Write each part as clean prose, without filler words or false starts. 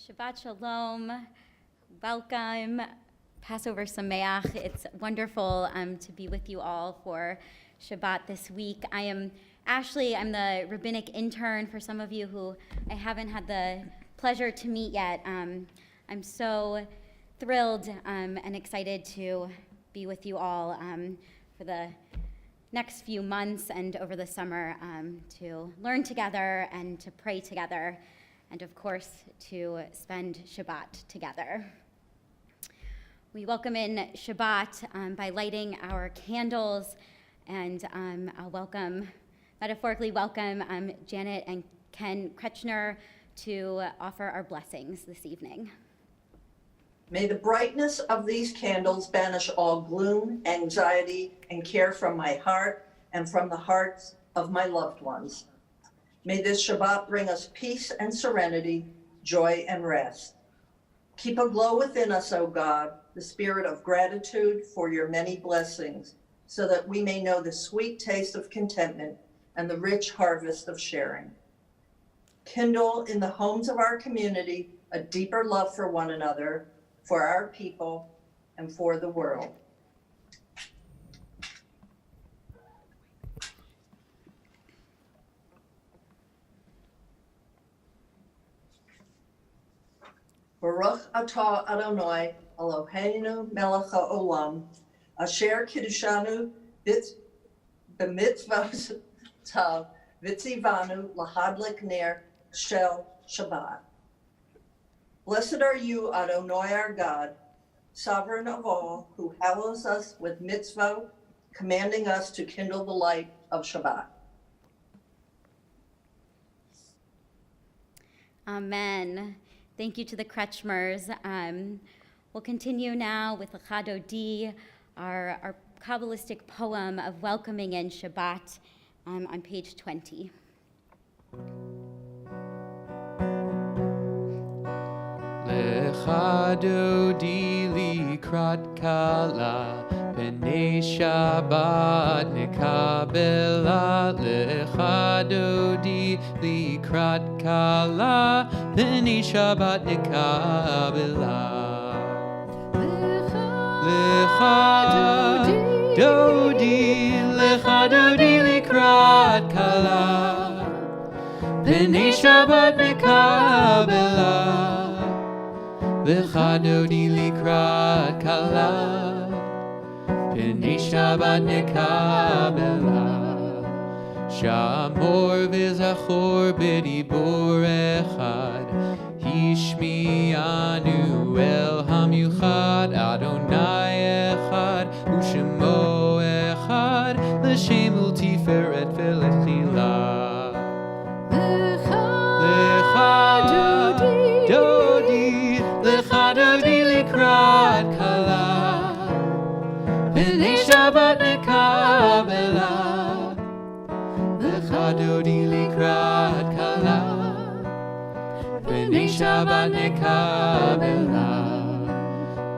Shabbat Shalom, welcome, Passover Sameach. It's wonderful to be with you all for Shabbat this week. I am Ashley. I'm the rabbinic intern for some of you who I haven't had the pleasure to meet yet. I'm so thrilled and excited to be with you all for the next few months and over the summer to learn together and to pray together, and of course to spend Shabbat together. We welcome in Shabbat by lighting our candles, and I'll metaphorically welcome Janet and Ken Kretschner to offer our blessings this evening. May the brightness of these candles banish all gloom, anxiety, and care from my heart and from the hearts of my loved ones. May this Shabbat bring us peace and serenity, joy and rest. Keep aglow within us, O God, the spirit of gratitude for your many blessings, so that we may know the sweet taste of contentment and the rich harvest of sharing. Kindle in the homes of our community a deeper love for one another, for our people, and for the world. Baruch atah Adonai Eloheinu melech haolam, asher kiddushanu b'mitzvot tav v'tzivanu lahadlik ner shel Shabbat. Blessed are you, Adonai our God, sovereign of all, who hallows us with mitzvot, commanding us to kindle the light of Shabbat. Amen. Thank you to the Kretschmers. We'll continue now with L'chad Odi, our Kabbalistic poem of welcoming in Shabbat on page 20. L'chad Odi likrat kala, B'nei Shabbat nekabela. L'chad Odi likrat kala, B'nei Shabbat nekabela. L'chad Odi likrat kala, B'nei Shabbat nekabela. L'chad Odi likrat kala, B'nei Shabbat nekabela. Shamor v'zachor b'dibur echad, Hishmi'anu el hamiuchad. Adonai echad u'shemo echad, L'shem u'tiferet v'letchila. L'chad Odi likrat kala, B'nei Shabbat nekabela. L'chad Odi likrat kala, B'nei Shabbat nekabela.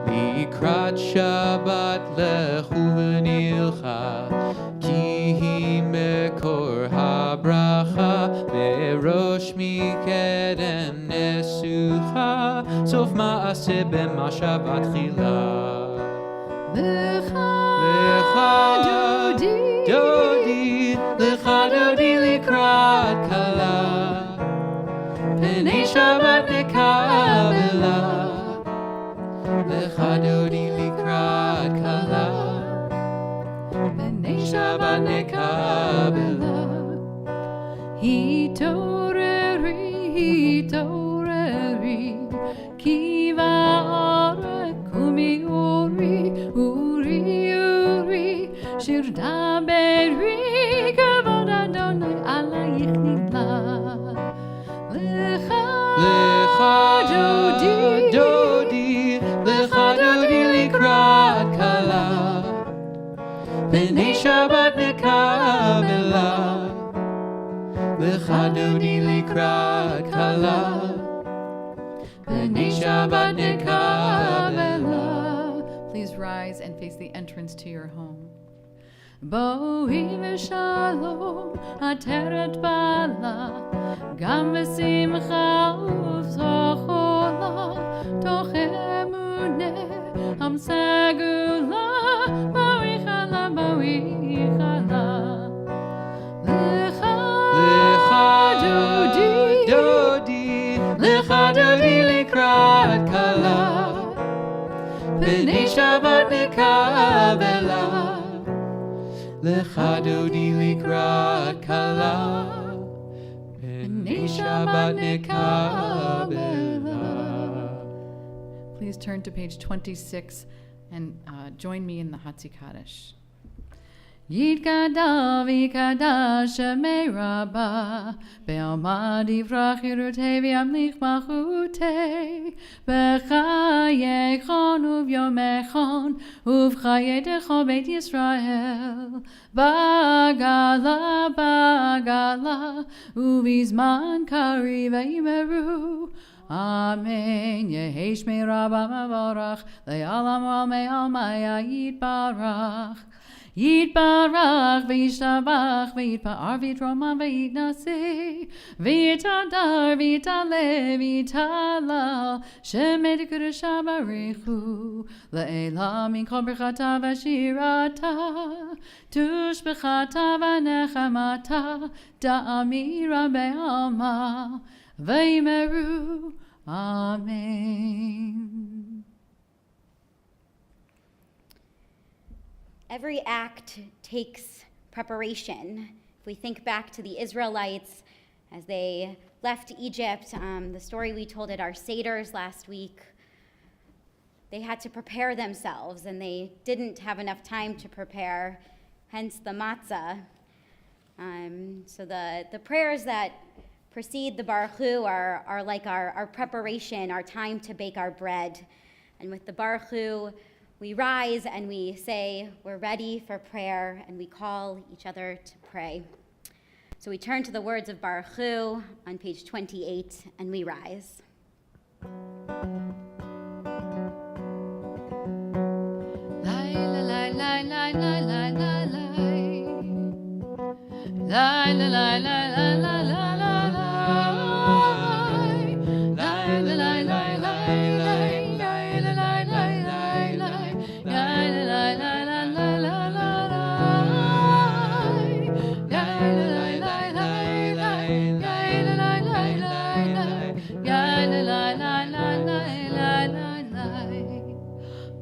Likrat Shabbat lechu v'nilcha, Ki hi mekor habracha, Merosh mikedem nesucha, Sof ma'aseh b'mashavat chila. L'chad Odi likrat kala, B'nei Shabbat nekabela. L'chad Odi likrat kala, B'nei Shabbat nekabela. Hitoreri, ki va'arek u'mi'uri, uri, shir daberi, kavod Adonai alayich nidla. L'chad Odi likrat kala, B'nei Shabbat nekabela. L'chad Odi likrat kala, B'nei Shabbat nekabela. Please rise and face the entrance to your home. Boi v'shalom, ateret bala, gam v'simcha uv'zochola, L'chadodi likrat kala B'nei Shabbat nekabela L'chadodi likrat kala B'nei Shabbat nekabela. Please turn to page 26 and join me in the Hatzi Kaddish. Yitkadav yikadash shemei rabba be'alma divrach yirutei v'yamlich malchutei b'chayechon uvyomechon uvchayetecho beit Yisrael bagala uvizman kari v'yimeru Amen. Yehi shmei rabba mevorach le'alam almei almaya yitbarach Yitbarach v'yishtabach v'yitpa'ar v'yitroman v'yitnaseh v'yitadar v'yitale v'yitalal shemei d'kedusha barechu le'ela min kol berchata v'shirata tushbechata v'nechamata da'amira be'alma v'yimeru. Amen. Every act takes preparation. If we think back to the Israelites as they left Egypt, the story we told at our Seders last week, they had to prepare themselves and they didn't have enough time to prepare, hence the matzah. So the prayers that precede the Baruch Hu are like our preparation, our time to bake our bread. And with the Baruch Hu, we rise and we say we're ready for prayer and we call each other to pray. So we turn to the words of Baruch Hu on page 28 and we rise.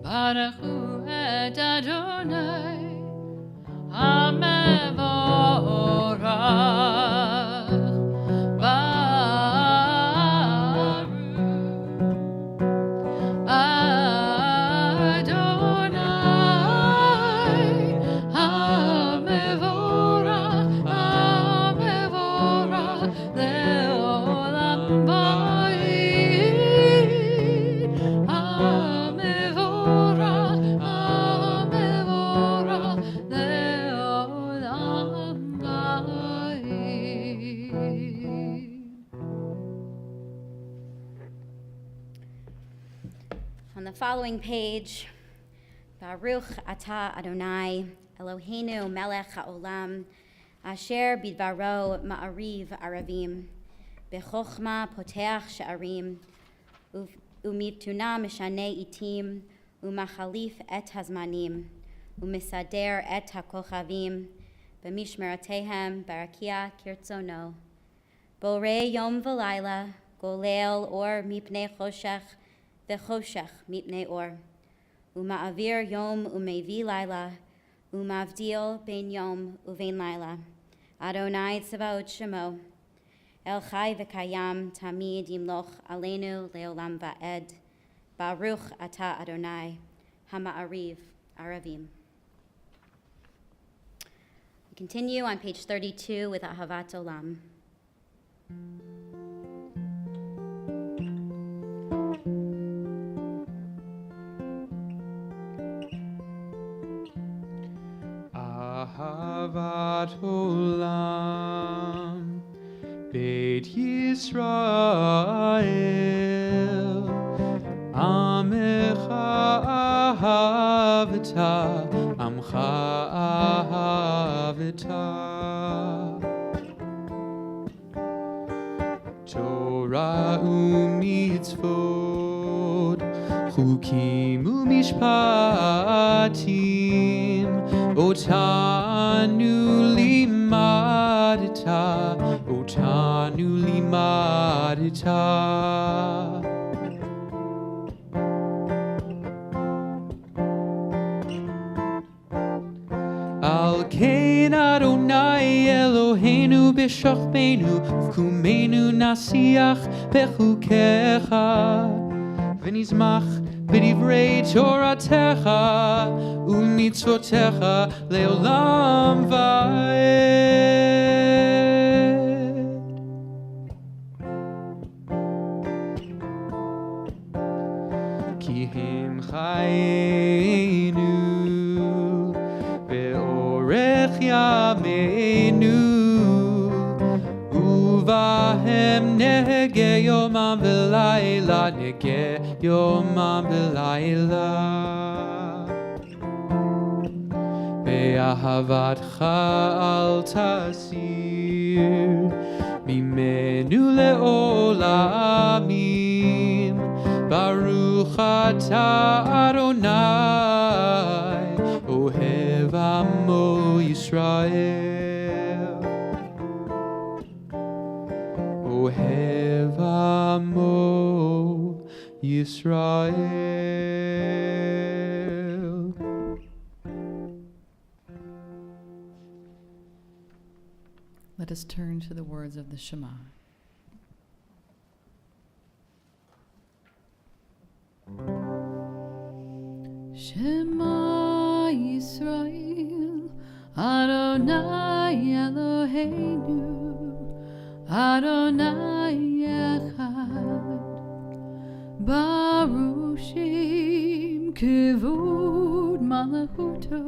Baruch Hu et Adonai HaMevorach Baruch Adonai HaMevorach Le'olam Vayid HaMevorach Le'olam Vayid. On the following page, Baruch Atah Adonai Eloheinu Melech HaOlam Asher Bidvaro Ma'ariv Aravim B'chochma Poteach She'arim Umituna Mishanei Itim Umachalif Et Hazmanim Umisader Et HaKochavim B'mishmeratehem Barakia Kirtzono Borei Yom V'Laila Golel Or Mipnei Choshech V'choshech Mipnei Or Uma'avir Yom Umevi Laila Umavdil Ben Yom Uvein Laila Adonai Tzevaot Shemo El Chai V'Kayam Tamid Yimloch Aleinu Leolam Va'ed Baruch Atah Adonai Hama'ariv Aravim. We continue on page 32 with Ahavat Olam. Ahavat Olam Beit Yisrael Amecha ahavta Amcha ahavta Torah u'mitzvot Chukim u'mishpatim Otanu limadta V'kein Adonai Eloheinu b'shachbenu v'kumenu nasiach bechukecha v'nizmach b'divrei Toratecha u'mitzvotecha leolam va'ed. Ki him chayenu ve'orech yameinu uvahem nege yomam v'layla nege yomam v'layla ve'ahavatcha al tasir mimenu le'olamim Baruch atah Adonai Ohev Amo Yisrael Ohev Amo Yisrael. Let us turn to the words of the Shema. Shema Yisrael, Adonai Eloheinu, Adonai Echad, Baruch Shem Kivud Malachuto,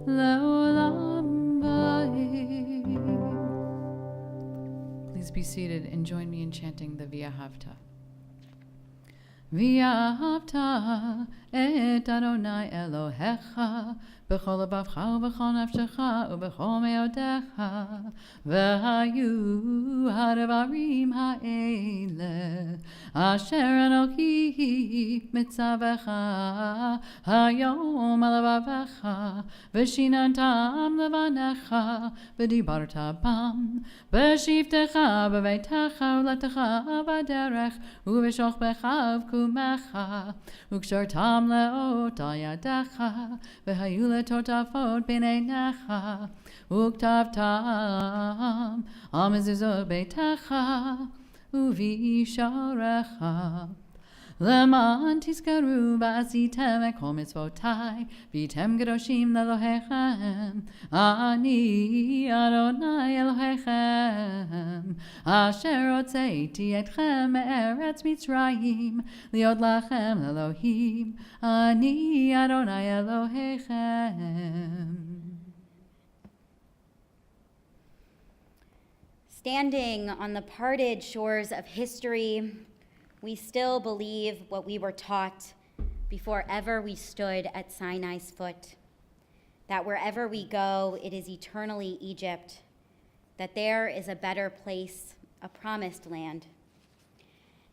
Leolam Va'ed. Please be seated and join me in chanting the V'ahavta. V'ahavta et Adonai Elohecha b'chol lebavcha u'b'chol nafshecha u'b'chol me'odecha v'hayu ha'devarim ha'ele asher Anochi mitzavecha hayom al levavecha v'shinantam levanecha v'dibarta bam v'shivtecha b'veitecha u'letecha b'derech u'v'shochbecha v'kumecha u'kshortam le'ot al yadecha v'hayu le'totafot b'neinecha u'ktavtam al mezuzot beitecha u'visharecha Leman tizkaru v'asitem et kol mitzvotai v'tem kedoshim le'Elohechem ani Adonai Elohechem asher hotzeiti etchem me'eretz Mitzrayim liot lachem Elohim ani Adonai Elohechem. Standing on the parted shores of history, we still believe what we were taught before ever we stood at Sinai's foot, that wherever we go, it is eternally Egypt, that there is a better place, a promised land,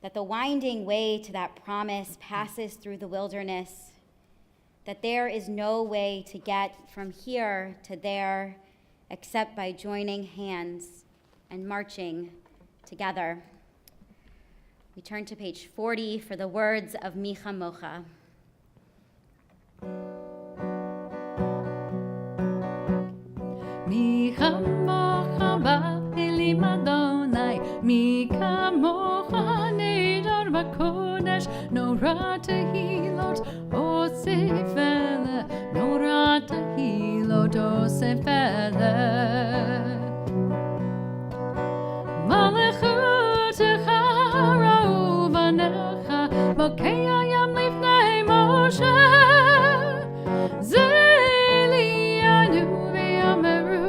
that the winding way to that promise passes through the wilderness, that there is no way to get from here to there except by joining hands and marching together. We turn to page 40 for the words of Micha Mocha. Micha Mocha ba'elim Adonai, Micha Mocha neder b'kodesh, Nora tehilot osef ele, Nora tehilot osef ele. Malechutecha Bokei hayam lifnei Moshe Ze'elianu ve'ameru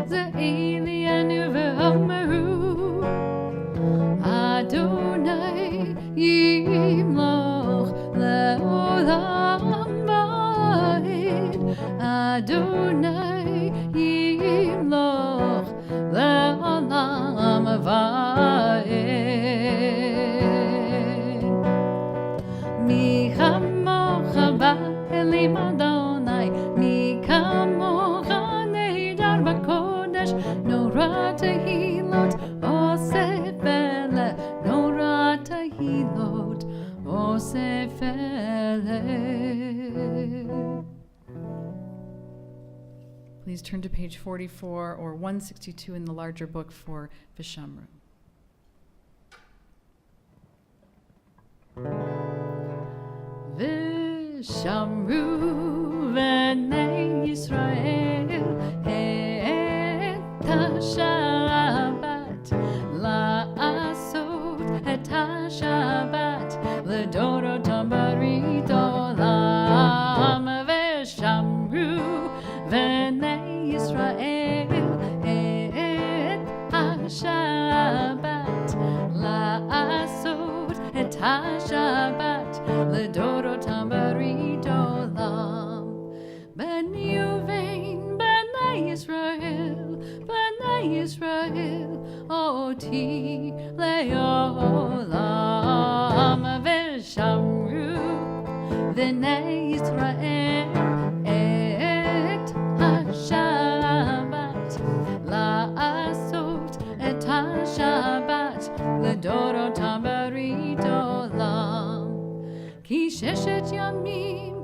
Ze'elianu ve'ameru Adonai yimloch le'olam va'ed Adonai yimloch le'olam va'ed Micha Mocha ba'elim Adonai, Micha Mocha neder b'kodesh, Nora tehilot osef ele, Nora tehilot osef ele. Please turn to page 44 or 162 in the larger book for Vishamru. Vishamru v'nei Yisrael et ha-Shabbat la'asot et ha-Shabbat l'dorotam barit olam. Vishamru v'nei Yisrael et ha-Shabbat la'asot et ha-Shabbat l'dorotam barit olam. B'nai Ruvain, B'nai Yisrael, oti le'olam. V'shamru v'nei Yisrael et ha-Shabbat la'asot et ha-Shabbat l'dorotam barit olam. Ki sheshet yamim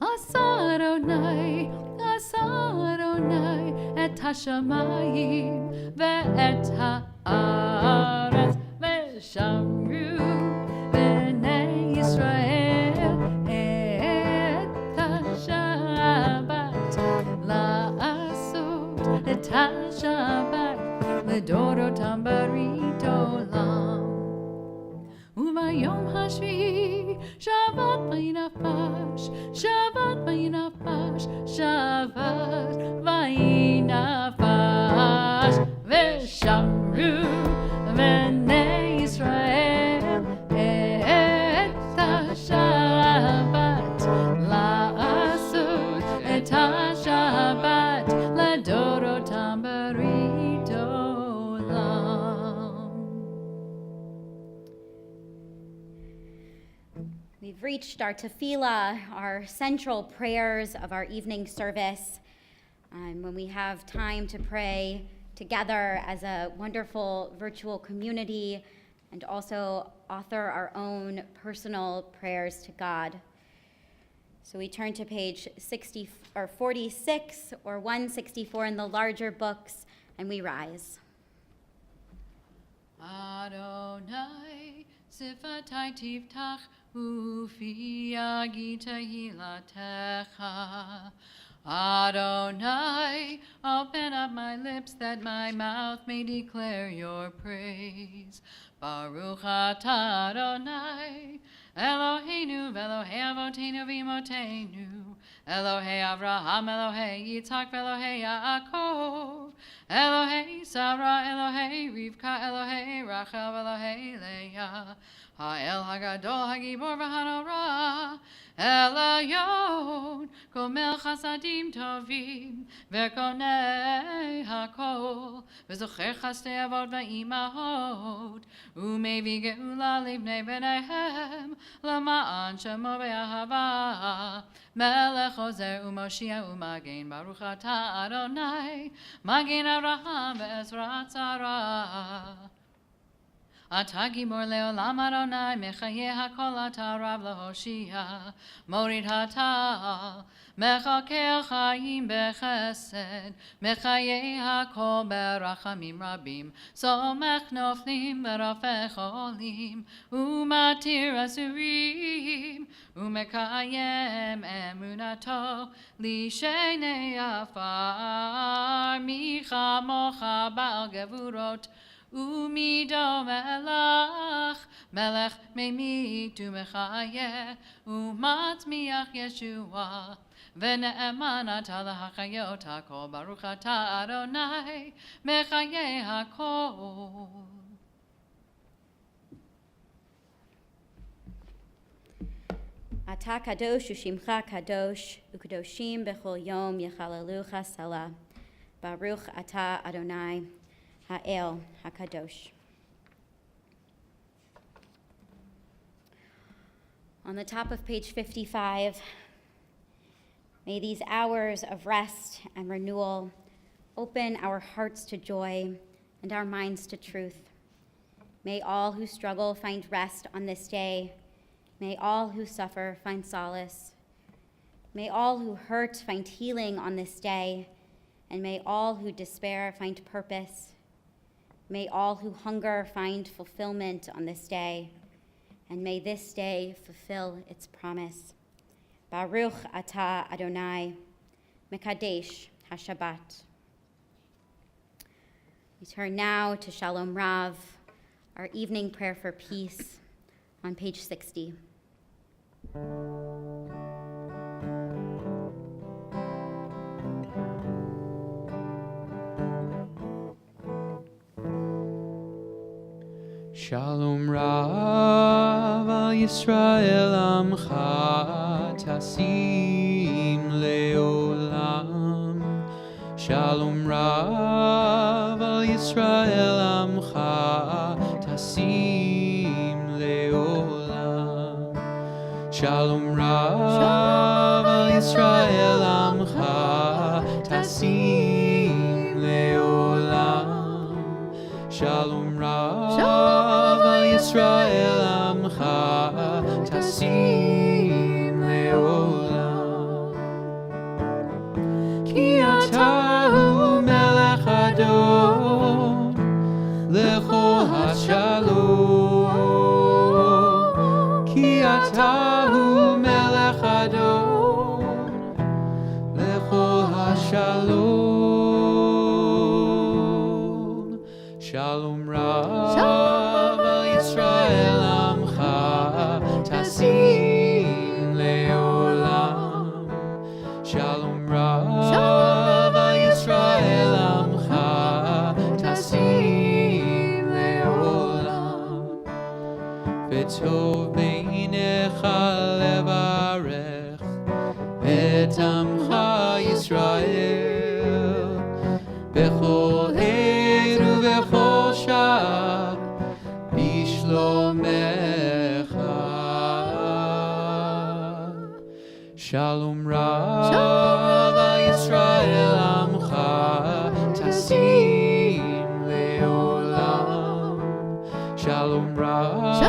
asa Adonai et hashamayim ve'et ha'aretz. V'shamru v'nei Yisrael et ha-Shabbat la'asot et ha-Shabbat l'dorotam barit olam. Umayom hashvi Shabbat vayinafash, Shabbat vayinafash, Shabbat vayinafash. V'shamru v'nei Yisrael et ha-Shabbat la'asot et ha-Shabbat l'dorotam barit olam. We've reached our tefillah, our central prayers of our evening service, when we have time to pray together as a wonderful virtual community and also author our own personal prayers to God. So we turn to page 46 or 164 in the larger books, and we rise. Adonai, sifatai tiftach, ufi agita hilatecha. Adonai, open up my lips that my mouth may declare your praise. Baruch atah Adonai, Eloheinu v'Elohei Avotenu v'Imotenu, Elohei Avraham, Elohei Yitzhak, v'Elohei Yaakov, Elohei Sarah, Elohei Rivka, Elohei Rachel, v'Elohei Leah, Ha'el Hagadol Hagibor v'Hanora, Elayon, Gomel Chasadim Tovim, V'Konei Hakol, V'Zocher Chastei Avot v'Imahot, Umevi Geula Livnei B'neihem, Lama'an Shemo Be'ahava, Melech Ozer U'Moshia U'Magen, Baruch atah Adonai, Magen Avraham v'Ezrat Sarah. Atah gibor le'olam Adonai, mechaye hakol atah rav lehoshia, morid hatah, mechakeh chayim bechesed, mechaye hakol berachamim rabim, somech noflim berafech olim, umatir asurim, umekayem emunato, lishenei afar, micha mocha ba'al gevurot, Umido melech, melech memit umechayeh, umatmiach Yeshua, v'ne'eman atah lahachayot hakol, baruch atah Adonai, mechayeh hakol. Atah kadosh u'shimcha kadosh, u'kadoshim b'chol yom yechalelucha salah. Baruch atah Adonai, Ha'el HaKadosh. On the top of page 55, may these hours of rest and renewal open our hearts to joy and our minds to truth. May all who struggle find rest on this day. May all who suffer find solace. May all who hurt find healing on this day. And may all who despair find purpose. May all who hunger find fulfillment on this day. And may this day fulfill its promise. Baruch atah Adonai, Mekadesh HaShabbat. We turn now to Shalom Rav, our evening prayer for peace on page 60. Shalom Rav al Yisrael Amcha Tasim Leolam. Shalom Rav al Yisrael Amcha Tasim Leolam. Shalom Rav al Yisrael Amcha Tasim Leolam. Shalom Rav al Yisrael Amcha Tasim Leolam. Ki atahu melech adon lechol hashalom. Ki atahu melech adon lechol hashalom. Shalom Rav al Yisrael Amcha Tasim Leolam. Shalom Rav al Yisrael Amcha Tasim Leolam. V'tov beinecha levarech et Amcha Yisrael b'chol עת ובכל שעה בשלומך. Shalom Rav al Yisrael Amcha Tasim Leolam. Shalom Rav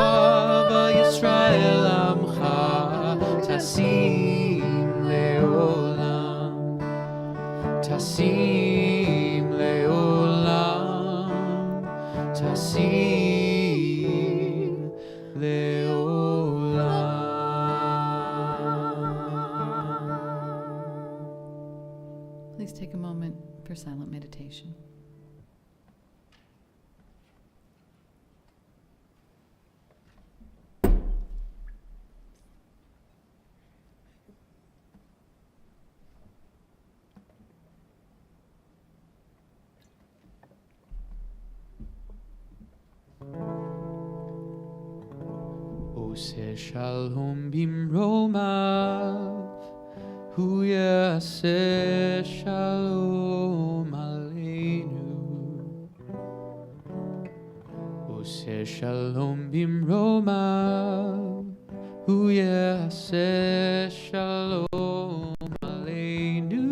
al Yisrael Amcha Tasim Leolam. Tasim Leolam. Tasim Leolam. Please take a moment for silent meditation. Ose shalom bimromav, hu yaseh shalom aleinu. Ose shalom bimromav, hu yaseh shalom aleinu.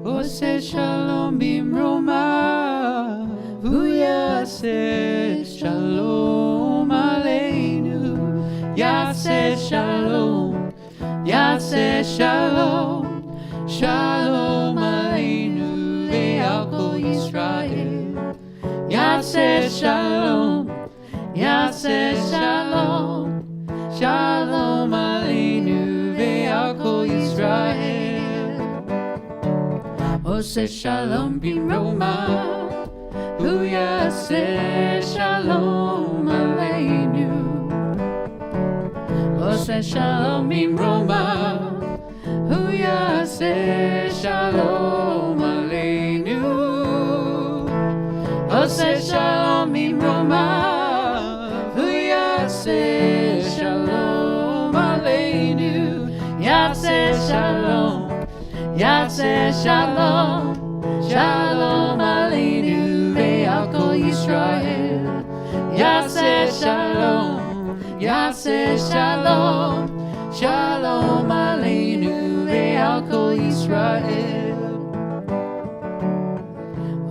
Ose shalom bimromav, hu yaseh shalom aleinu. Yaseh shalom, yaseh shalom, shalom aleinu ve'al kol Yisrael. Yaseh shalom, yaseh shalom, shalom aleinu ve'al kol Yisrael. Ose shalom bimromav, hu yaseh shalom aleinu. Ose shalom bimromav, hu yaseh shalom aleinu. Ose shalom bimromav, hu yaseh shalom aleinu. Yaseh shalom, yaseh shalom, shalom aleinu ve'al kol Yisrael. Yaseh shalom, yaseh shalom, shalom aleinu ve'al kol Yisrael.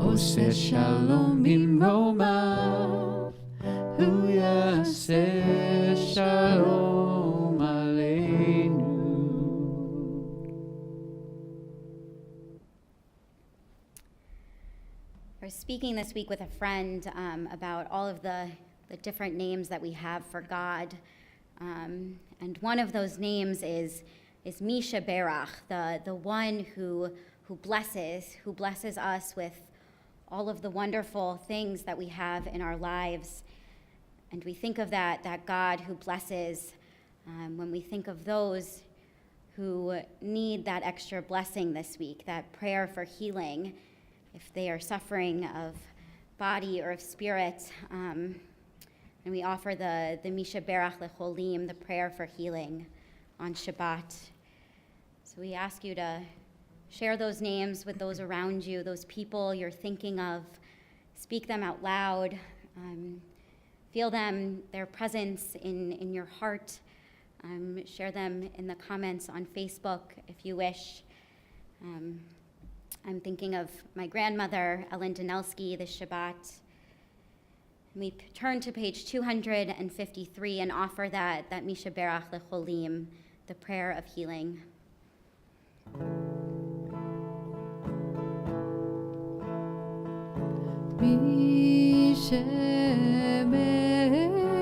Ose shalom bimromav, hu yaseh shalom aleinu. speaking this week with a friend about all of the different names that we have for God. And one of those names is Misha Berach, the one who blesses us with all of the wonderful things that we have in our lives. And we think of that God who blesses when we think of those who need that extra blessing this week, that prayer for healing, if they are suffering of body or of spirit. And we offer the Misha Berach Lecholim, the prayer for healing on Shabbat. So we ask you to share those names with those around you, those people you're thinking of. Speak them out loud. Feel their presence in your heart. Share them in the comments on Facebook if you wish. I'm thinking of my grandmother, Ellen Danelsky, this Shabbat. We turn to page 253 and offer that Misha Berach Lecholim, the prayer of healing. Misha Berach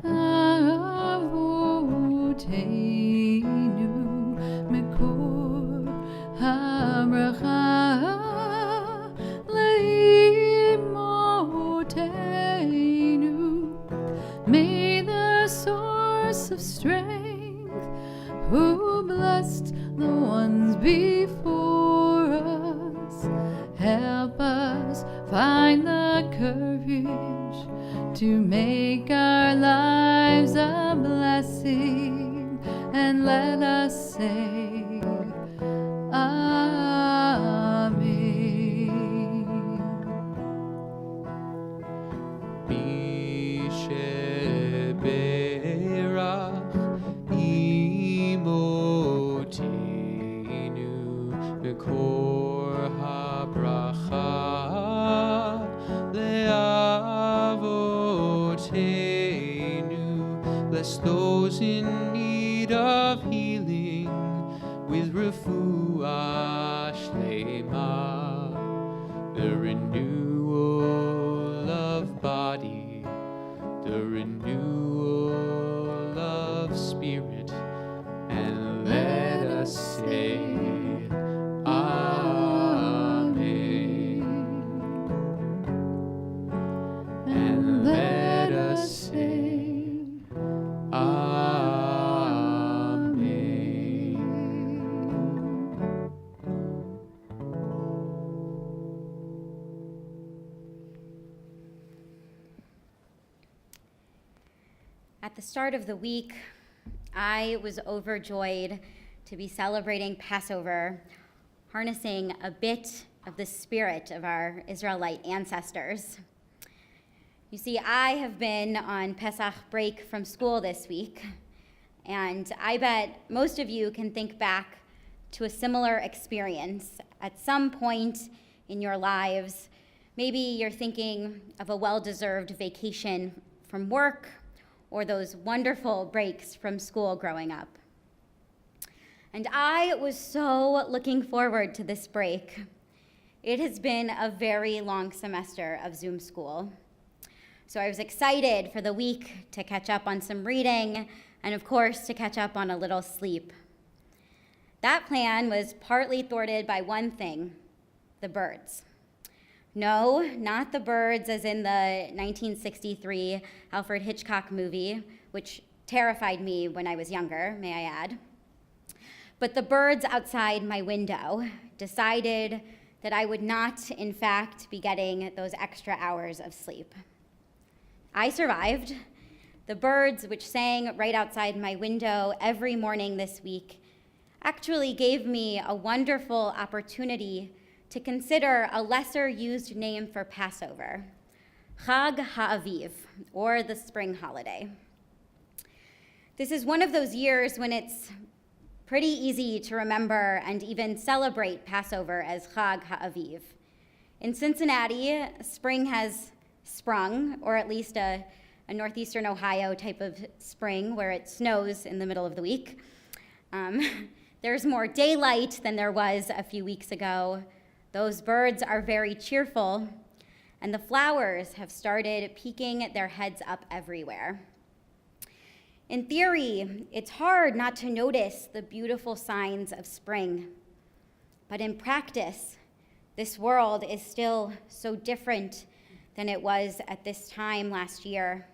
Avoteinu Mekor HaBracha Leimotenu. May the source of strength, who blessed the ones before us, help us find the courage to make our lives a blessing, and let us say, Amen. Misha Berach Imotenu Mekor HaBracha Le'avotenu. Bless those in need of healing with refuah shlema, the renewal of body, the renewal of spirit, and let us say, Amen. And let us say, Amen. At the start of the week, I was overjoyed to be celebrating Passover, harnessing a bit of the spirit of our Israelite ancestors. You see, I have been on Pesach break from school this week, and I bet most of you can think back to a similar experience at some point in your lives. Maybe you're thinking of a well-deserved vacation from work, or those wonderful breaks from school growing up. And I was so looking forward to this break. It has been a very long semester of Zoom school. So I was excited for the week to catch up on some reading, and of course, to catch up on a little sleep. That plan was partly thwarted by one thing: the birds. No, not the birds as in the 1963 Alfred Hitchcock movie, which terrified me when I was younger, may I add. But the birds outside my window decided that I would not, in fact, be getting those extra hours of sleep. I survived. The birds, which sang right outside my window every morning this week, actually gave me a wonderful opportunity to consider a lesser used name for Passover, Chag HaAviv, or the spring holiday. This is one of those years when it's pretty easy to remember and even celebrate Passover as Chag HaAviv. In Cincinnati, spring has sprung, or at least a northeastern Ohio type of spring where it snows in the middle of the week. There's more daylight than there was a few weeks ago. Those birds are very cheerful, and the flowers have started peeking their heads up everywhere. In theory, it's hard not to notice the beautiful signs of spring. But in practice, this world is still so different than it was at this time last year.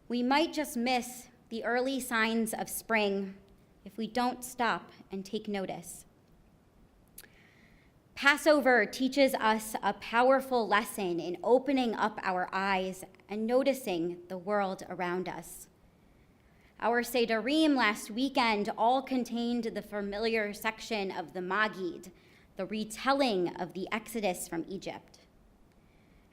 We might just miss the early signs of spring if we don't stop and take notice. Passover teaches us a powerful lesson in opening up our eyes and noticing the world around us. Our Sederim last weekend all contained the familiar section of the Magid, the retelling of the Exodus from Egypt.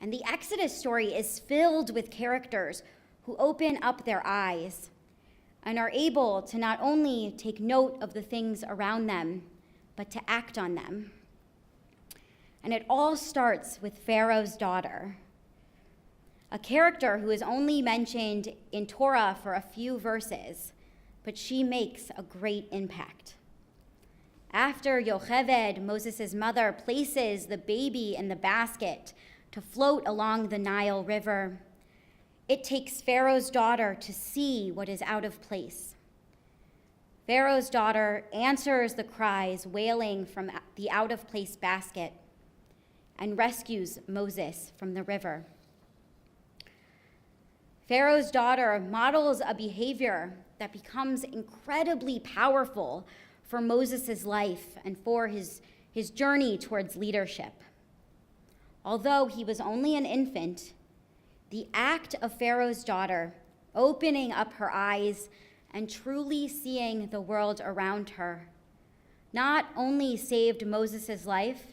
And the Exodus story is filled with characters who open up their eyes and are able to not only take note of the things around them, but to act on them. And it all starts with Pharaoh's daughter, a character who is only mentioned in Torah for a few verses, but she makes a great impact. After Yocheved, Moses' mother, places the baby in the basket to float along the Nile River, it takes Pharaoh's daughter to see what is out of place. Pharaoh's daughter answers the cries wailing from the out-of-place basket and rescues Moses from the river. Pharaoh's daughter models a behavior that becomes incredibly powerful for Moses' life and for his journey towards leadership. Although he was only an infant, the act of Pharaoh's daughter opening up her eyes and truly seeing the world around her not only saved Moses' life,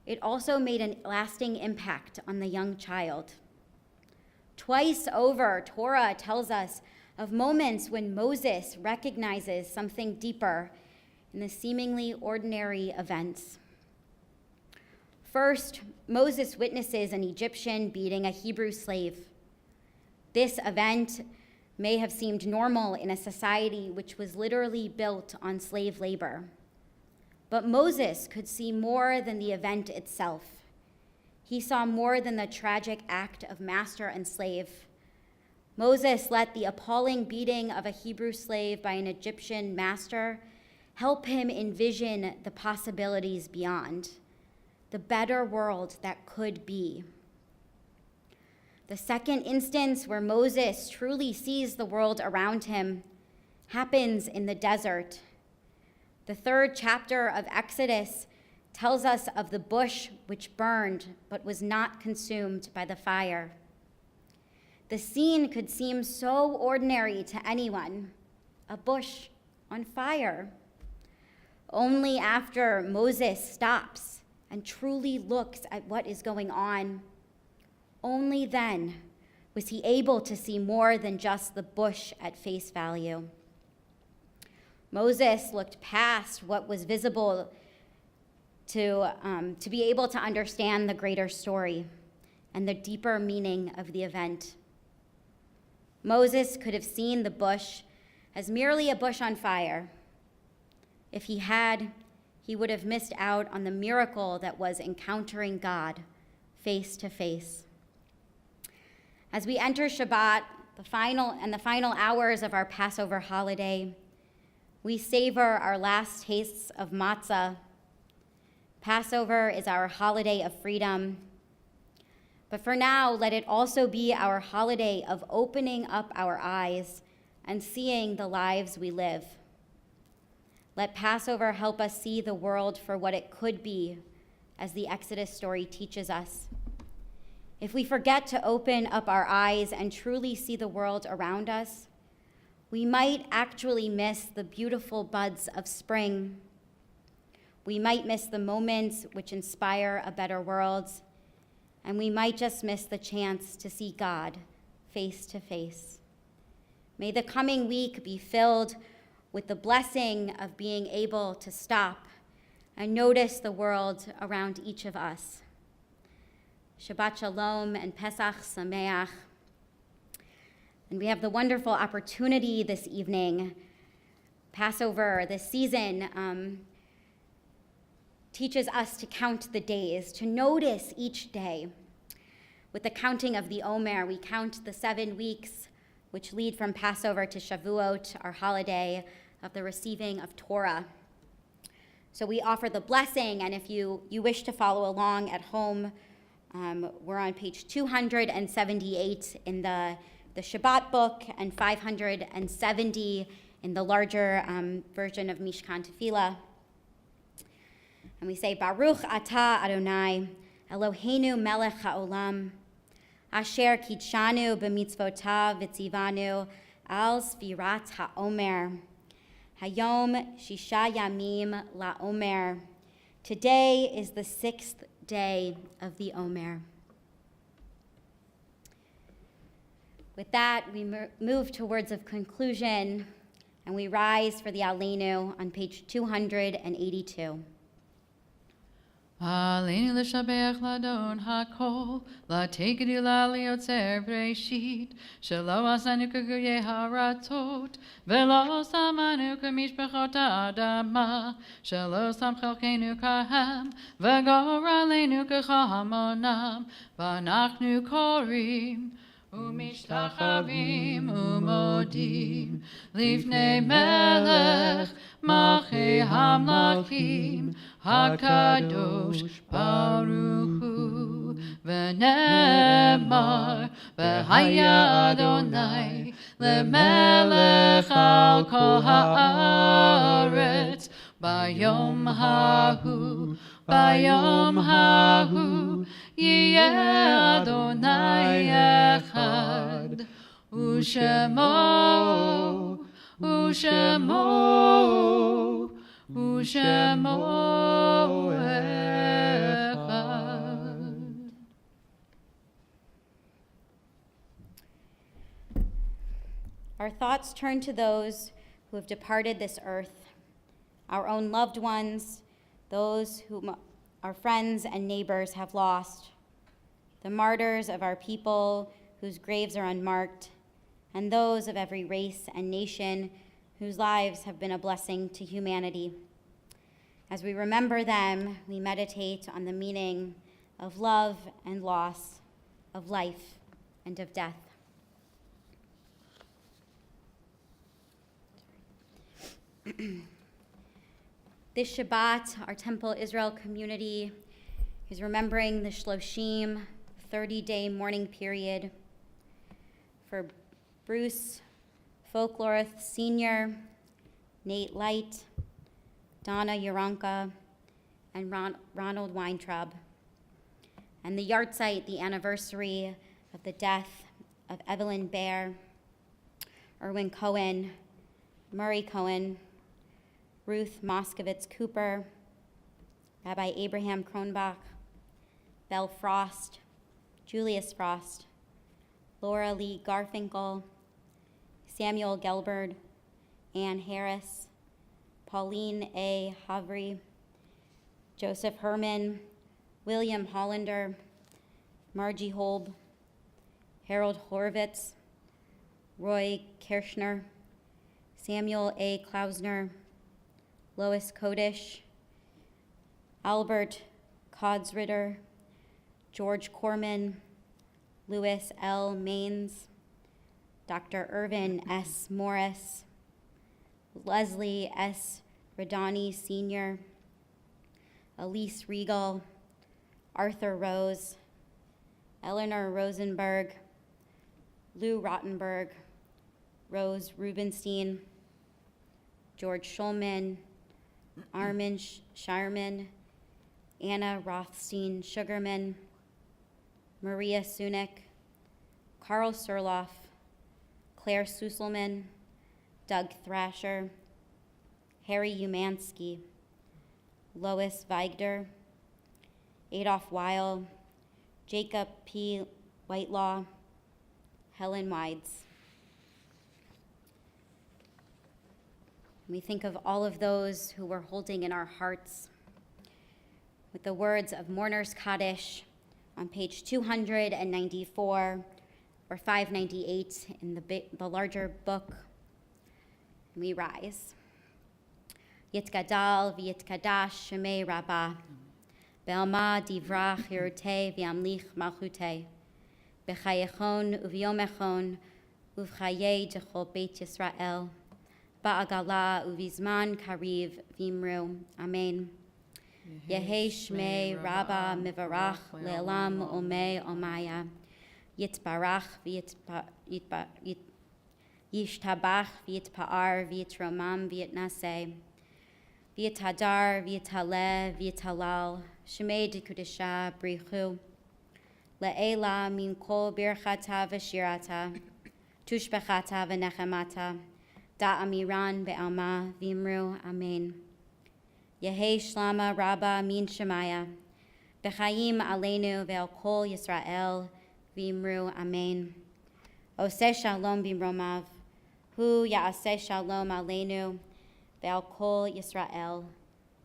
it also made a lasting impact on the young child. Twice over, Torah tells us of moments when Moses recognizes something deeper in the seemingly ordinary events. First, Moses witnesses an Egyptian beating a Hebrew slave. This event may have seemed normal in a society which was literally built on slave labor. But Moses could see more than the event itself. He saw more than the tragic act of master and slave. Moses let the appalling beating of a Hebrew slave by an Egyptian master help him envision the possibilities beyond, the better world that could be. The second instance where Moses truly sees the world around him happens in the desert. The third chapter of Exodus tells us of the bush which burned but was not consumed by the fire. The scene could seem so ordinary to anyone, a bush on fire. Only after Moses stops and truly looks at what is going on, only then was he able to see more than just the bush at face value. Moses looked past what was visible to be able to understand the greater story and the deeper meaning of the event. Moses could have seen the bush as merely a bush on fire. If he had, he would have missed out on the miracle that was encountering God face to face. As we enter Shabbat, the final hours of our Passover holiday, we savor our last tastes of matzah. Passover is our holiday of freedom. But for now, let it also be our holiday of opening up our eyes and seeing the lives we live. Let Passover help us see the world for what it could be, as the Exodus story teaches us. If we forget to open up our eyes and truly see the world around us, we might actually miss the beautiful buds of spring. We might miss the moments which inspire a better world, and we might just miss the chance to see God face to face. May the coming week be filled with the blessing of being able to stop and notice the world around each of us. Shabbat Shalom and Pesach Sameach. And we have the wonderful opportunity this evening, Passover, this season, teaches us to count the days, to notice each day. With the counting of the Omer, we count the 7 weeks which lead from Passover to Shavuot, our holiday of the receiving of Torah. So we offer the blessing, and if you wish to follow along at home, we're on page 278 in the Shabbat book and 570 in the larger version of Mishkan Tefillah. And we say, Baruch Atah Adonai, Eloheinu melech haolam, asher kitshanu b'mitzvotav v'tzivanu al sfirat ha'omer. Hayom shisha yamim la'omer. Today is the 6th day of the Omer. With that, we move to words of conclusion, and we rise for the Aleinu on page 282. Aleinu l'shabech ladon hakol, l'tegedu la'liotzer b'reishit, shelo asanu k'guye haratot, v'lo samanu k'mishpachot ha'adama, shelo sam chelkenu k'hem, v'gor aleinu k'chamonam, v'anachnu korim, ומשתחווים ומודים לפני מלך מלכי המלכים הקדוש ברוך הוא ונאמר והיה אדוני למלך על כל הארץ ביום ההוא יהיה אדוני אחד ושמו אחד. Our thoughts turn to those who have departed this earth, our own loved ones, those whom our friends and neighbors have lost, the martyrs of our people whose graves are unmarked, and those of every race and nation whose lives have been a blessing to humanity. As we remember them, we meditate on the meaning of love and loss, of life and of death. This Shabbat, our Temple Israel community is remembering the Shloshim 30-day mourning period for Bruce Folklorith Sr., Nate Light, Donna Yaronka, and Ronald Weintraub, and the yahrzeit, the anniversary of the death of Evelyn Baer, Erwin Cohen, Murray Cohen, Ruth Moskowitz Cooper, Rabbi Abraham Kronbach, Belle Frost, Julius Frost, Laura Lee Garfinkel, Samuel Gelberd, Ann Harris, Pauline A. Havry, Joseph Herman, William Hollander, Margie Holb, Harold Horvitz, Roy Kirschner, Samuel A. Klausner, Lois Kodish, Albert Kodsritter, George Corman, Louis L. Maines, Dr. Irvin S. Morris, Leslie S. Radani Sr., Elise Regal, Arthur Rose, Eleanor Rosenberg, Lou Rottenberg, Rose Rubenstein, George Schulman, Armin Shireman, Anna Rothstein Sugarman, Maria Sunick, Carl Surloff, Claire Susselman, Doug Thrasher, Harry Umansky, Lois Weigder, Adolph Weil, Jacob P. Whitelaw, Helen Wides. We think of all of those who we're holding in our hearts with the words of Mourner's Kaddish on page 294 or 598 in the larger book. And we rise. Yitgadal v'yitkadash shemei Rabbah. Be'alma divrach hirutei v'yamlich malchutei. B'chayechon u'v'yomechon uv'chayei dechol Beit Yisrael. Ba'agala uv'izman kariv v'imru. Amen. Yehei shmei Rabbah mivarach le'elam omei omaya. Yitbarach yishtabach v'yitpa'ar v'yitromam v'yitnaseh. V'yitadar v'yitaleh v'yitalal. Shmei dekudesha brichu. Le'ela min kol birchata v'shirata. Tushbechata v'nechemata. Da'amiran be'alma v'imru. Amen. Yehei shlama Rabbah min shemaya. B'chaim aleinu ve'al kol Yisrael v'imru. Amen. Oseh shalom b'mromav. Hu ya'aseh shalom aleinu ve'al kol Yisrael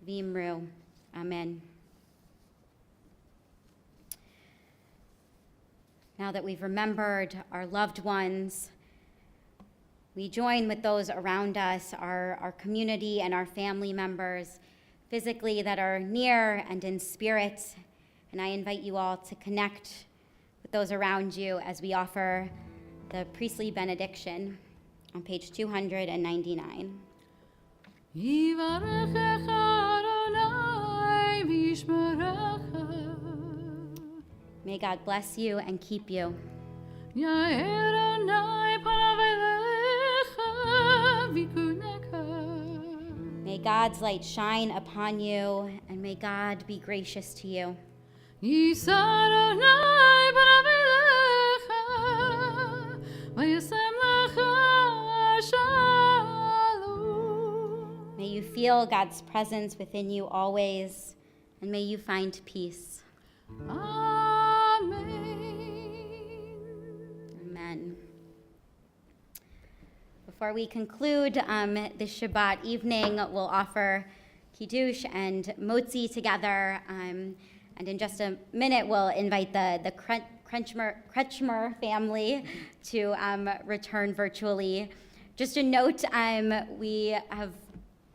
v'imru. Amen. Now that we've remembered our loved ones, we join with those around us, our community and our family members, physically that are near and in spirit. And I invite you all to connect with those around you as we offer the priestly benediction on page 299. Yivarechecha Adonai v'yishmerecha. May God bless you and keep you. Yair Adonai panav elecha v'yikunecha. May God's light shine upon you, and may God be gracious to you. Yisa Adonai panav elecha v'yasem lecha shalom. May you feel God's presence within you always, and may you find peace. Amen. Amen. Before we conclude this Shabbat evening, we'll offer Kiddush and Motzi together. And in just a minute, we'll invite the Kretschmer family to return virtually. Just a note, we have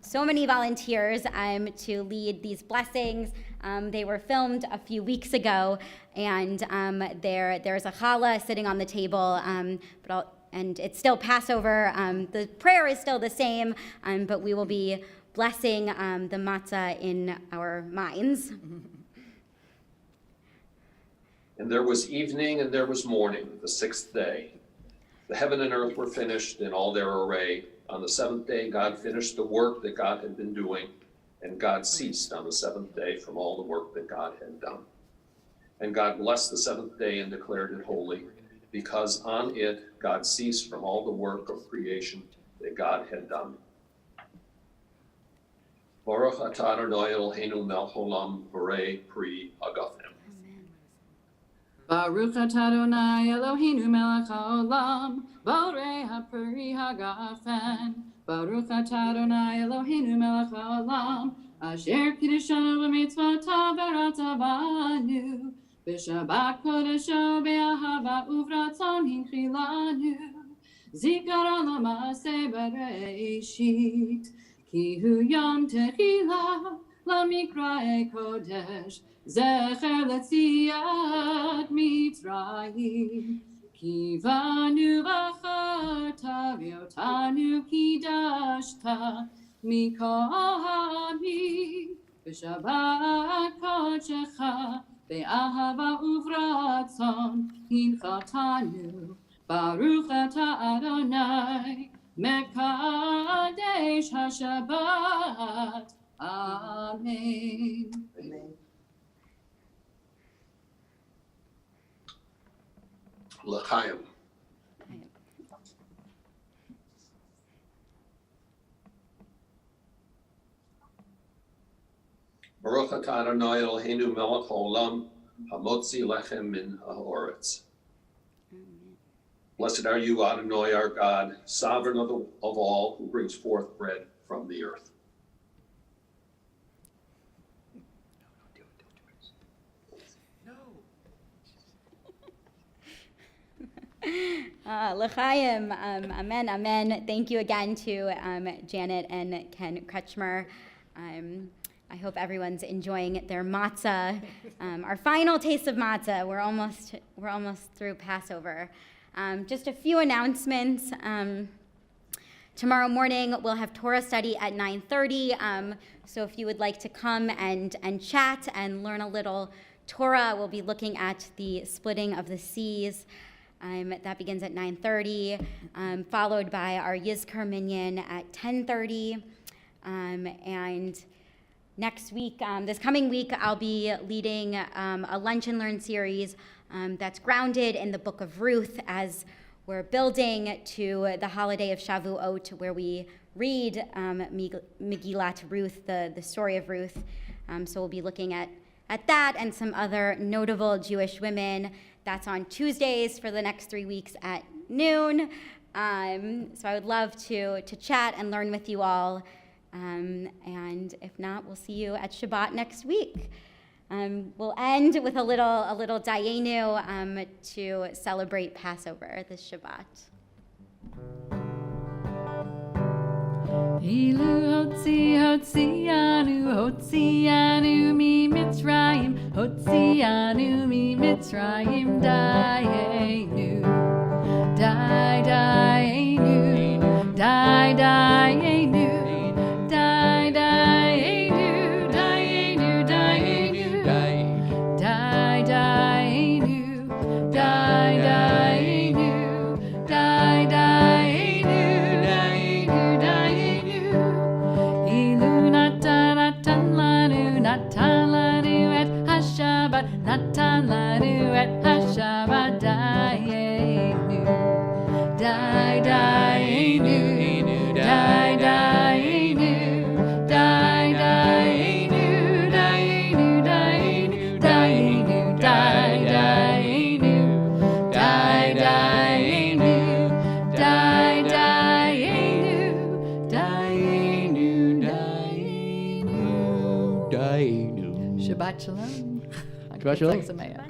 so many volunteers to lead these blessings. They were filmed a few weeks ago, and there's a challah sitting on the table, and it's still Passover. The prayer is still the same, but we will be blessing the matzah in our minds. And there was evening and there was morning, the sixth day. The heaven and earth were finished in all their array. On the seventh day, God finished the work that God had been doing, and God ceased on the seventh day from all the work that God had done. And God blessed the seventh day and declared it holy, because on it God ceased from all the work of creation that God had done. Baruch atah Adonai Eloheinu melech haolam borei pri hagafem. Baruch atah Adonai Eloheinu melech haolam, borei hapri hagafen. Baruch atah Adonai Eloheinu melech haolam, asher kiddushanu b'mitzvotav v'ratzavanu, b'shabbat kodesho be'ahava uvratzon hinchilanu, zikara l'maaseh bereishit, ki hu yom techila l'mikra'e kodesh, zecher l'tziat Mitzrayim, ki vanu v'acharta v'yotanu kidashta mikol ha'amim, b'shabbat kodeshecha be'ahava uvratzon hinchatanu, baruch atah Adonai mekadesh haShabbat. Amen. Amen. L'chaim. Baruch atah Adonai Eloheinu melech haolam, hamotzi lechem min ha'oretz. Blessed are you, Adonai, our God, sovereign of all, who brings forth bread from the earth. L'chaim, amen, amen. Thank you again to Janet and Ken Kretschmer. I hope everyone's enjoying their matzah. Our final taste of matzah. We're almost through Passover. Just a few announcements. Tomorrow morning we'll have Torah study at 9:30. So if you would like to come and chat and learn a little Torah, we'll be looking at the splitting of the seas. That begins at 9:30, followed by our Yizkar Minyan at 10:30. And next week, this coming week, I'll be leading a Lunch and Learn series that's grounded in the book of Ruth as we're building to the holiday of Shavuot, where we read Megillat Ruth, the story of Ruth. So we'll be looking at that and some other notable Jewish women. That's on Tuesdays for the next 3 weeks at noon. So I would love to chat and learn with you all. And if not, we'll see you at Shabbat next week. We'll end with a little Dayenu to celebrate Passover this Shabbat. Ilu hotzianu mi Mitzrayim, hotzianu mi Mitzrayim, dayenu, dayenu, dayenu. Natan lanu et hashabat dayenu, dayenu, dayenu, dayenu, dayenu, dayenu, dayenu, dayenu, dayenu, dayenu, dayenu. Shabbat shalom. Shabbat shalom. Samaya.